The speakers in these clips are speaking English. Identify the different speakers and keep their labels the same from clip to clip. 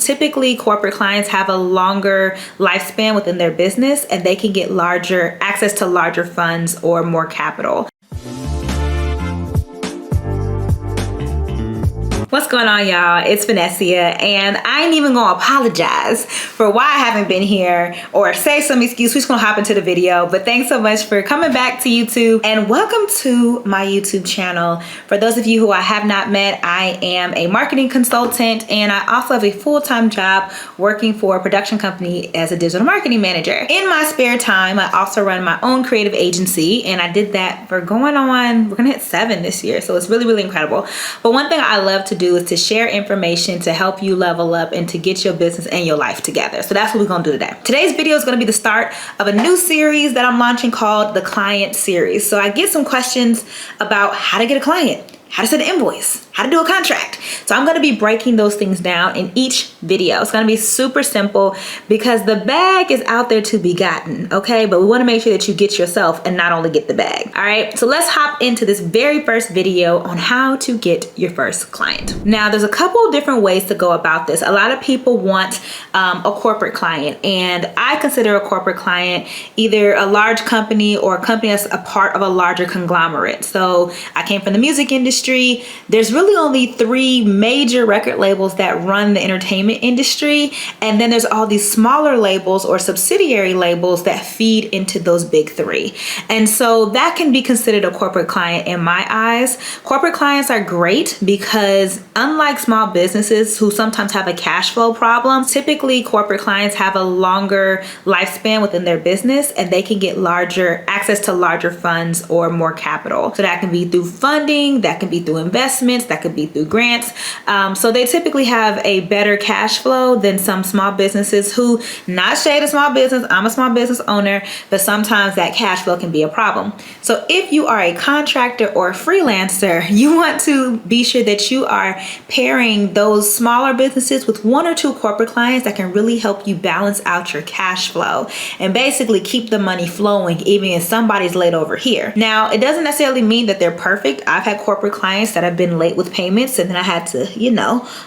Speaker 1: Typically, corporate clients have a longer lifespan within their business and they can get access to larger funds or more capital. What's going on, y'all? It's Vannesia, and I ain't even gonna apologize for why I haven't been here or say some excuse. We're just gonna hop into the video. But thanks so much for coming back to YouTube, and welcome to my YouTube channel. For those of you who I have not met, I am a marketing consultant, and I also have a full-time job working for a production company as a digital marketing manager. In my spare time, I also run my own creative agency, and I did that for we're gonna hit 7 this year, so it's really, really incredible. But one thing I love to do is to share information to help you level up and to get your business and your life together. So that's what we're gonna do today. Today's video is gonna be the start of a new series that I'm launching called the Client Series. So I get some questions about how to get a client, how to send an invoice, how to do a contract. So I'm gonna be breaking those things down in each video. It's gonna be super simple because the bag is out there to be gotten, okay? But we wanna make sure that you get yourself and not only get the bag, all right? So let's hop into this very first video on how to get your first client. Now, there's a couple different ways to go about this. A lot of people want a corporate client, and I consider a corporate client either a large company or a company that's a part of a larger conglomerate. So I came from the music industry. There's really only 3 major record labels that run the entertainment industry, and then there's all these smaller labels or subsidiary labels that feed into those big 3. And so that can be considered a corporate client in my eyes. Corporate clients are great because unlike small businesses who sometimes have a cash flow problem, typically corporate clients have a longer lifespan within their business and they can get access to larger funds or more capital. So that can be through funding, that can be through investments, that could be through grants. So they typically have a better cash flow than some small businesses who, not shade a small business, I'm a small business owner, but sometimes that cash flow can be a problem. So if you are a contractor or a freelancer, you want to be sure that you are pairing those smaller businesses with 1 or 2 corporate clients that can really help you balance out your cash flow and basically keep the money flowing even if somebody's late over here. Now, it doesn't necessarily mean that they're perfect. I've had corporate clients that have been late with payments and then I had to,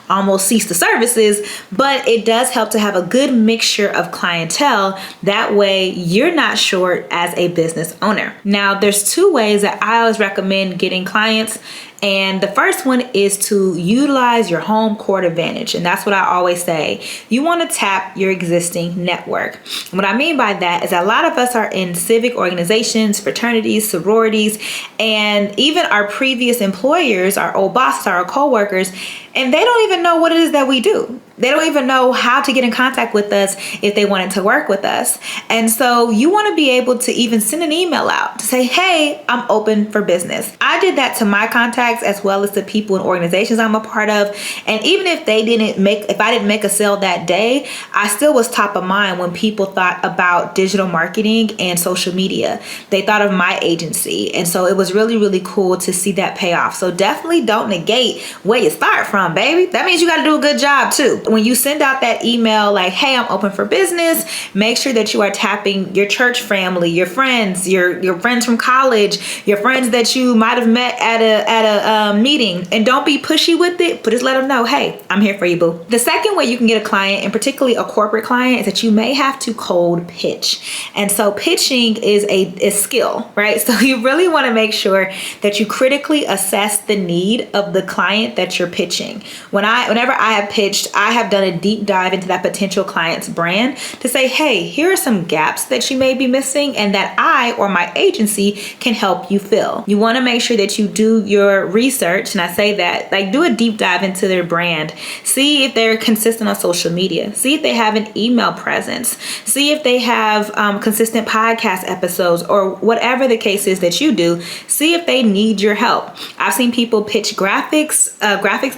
Speaker 1: almost cease the services, but it does help to have a good mixture of clientele. That way you're not short as a business owner. Now, there's 2 ways that I always recommend getting clients. And the first one is to utilize your home court advantage. And that's what I always say. You want to tap your existing network. And what I mean by that is a lot of us are in civic organizations, fraternities, sororities, and even our previous employers, our old bosses, our coworkers, and they don't even know what it is that we do. They don't even know how to get in contact with us if they wanted to work with us. And so you want to be able to even send an email out to say, hey, I'm open for business. I did that to my contacts as well as the people and organizations I'm a part of. And even if I didn't make a sale that day, I still was top of mind when people thought about digital marketing and social media. They thought of my agency. And so it was really, really cool to see that pay off. So definitely don't negate where you start from, baby. That means you got to do a good job too. When you send out that email like, hey, I'm open for business, make sure that you are tapping your church family, your friends, your friends from college, your friends that you might have met at a meeting. And don't be pushy with it, but just let them know, hey, I'm here for you, boo. The second way you can get a client, and particularly a corporate client, is that you may have to cold pitch. And so pitching is a skill, right? So you really want to make sure that you critically assess the need of the client that you're pitching. Whenever I have pitched, I have done a deep dive into that potential client's brand to say, hey, here are some gaps that you may be missing and that I or my agency can help you fill. You want to make sure that you do your research, and I say that, like, do a deep dive into their brand. See if they're consistent on social media. See if they have an email presence. See if they have consistent podcast episodes or whatever the case is that you do. See if they need your help. I've seen people pitch graphics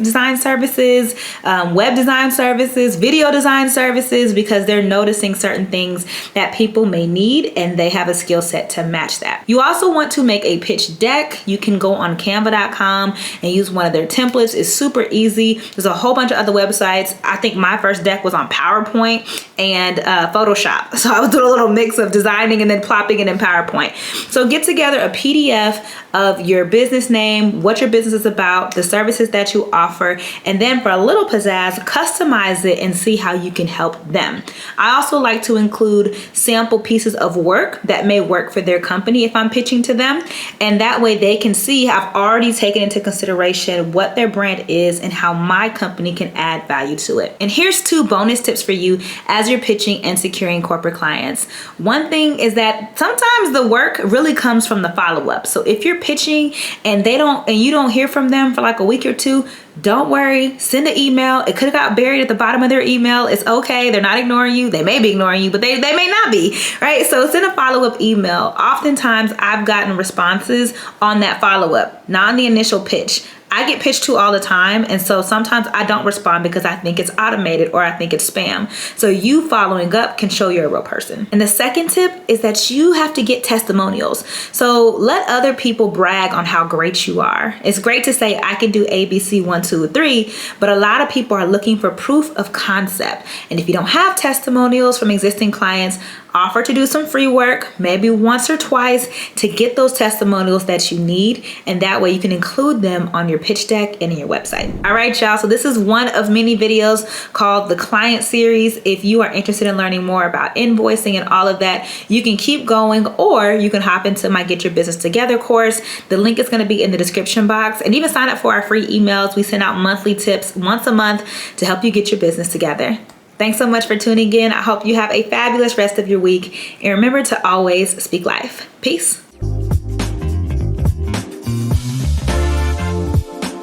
Speaker 1: design services, web design services, video design services, because they're noticing certain things that people may need and they have a skill set to match that. You also want to make a pitch deck. You can go on canva.com and use one of their templates. It's super easy. There's a whole bunch of other websites. I think my first deck was on PowerPoint and Photoshop. So I was doing a little mix of designing and then plopping it in PowerPoint. So get together a PDF of your business name, what your business is about, the services that you offer, and then for a little pizzazz, customize customize it and see how you can help them. I also like to include sample pieces of work that may work for their company if I'm pitching to them. And that way they can see I've already taken into consideration what their brand is and how my company can add value to it. And here's 2 bonus tips for you as you're pitching and securing corporate clients. One thing is that sometimes the work really comes from the follow-up. So if you're pitching and you don't hear from them for like a week or 2, don't worry, send an email. It could have got buried at the bottom of their email. It's okay. They're not ignoring you. They may be ignoring you, but they may not be, right? So send a follow-up email. Oftentimes I've gotten responses on that follow-up, not on the initial pitch. I get pitched to all the time, and so sometimes I don't respond because I think it's automated or I think it's spam. So you following up can show you're a real person. And the second tip is that you have to get testimonials. So let other people brag on how great you are. It's great to say I can do ABC 1, 2, 3, but a lot of people are looking for proof of concept. And if you don't have testimonials from existing clients, offer to do some free work, maybe once or twice, to get those testimonials that you need. And that way you can include them on your pitch deck and in your website. All right, y'all. So this is one of many videos called the Client Series. If you are interested in learning more about invoicing and all of that, you can keep going, or you can hop into my Get Your Business Together course. The link is going to be in the description box, and even sign up for our free emails. We send out monthly tips once a month to help you get your business together. Thanks so much for tuning in. I hope you have a fabulous rest of your week. And remember to always speak life. Peace.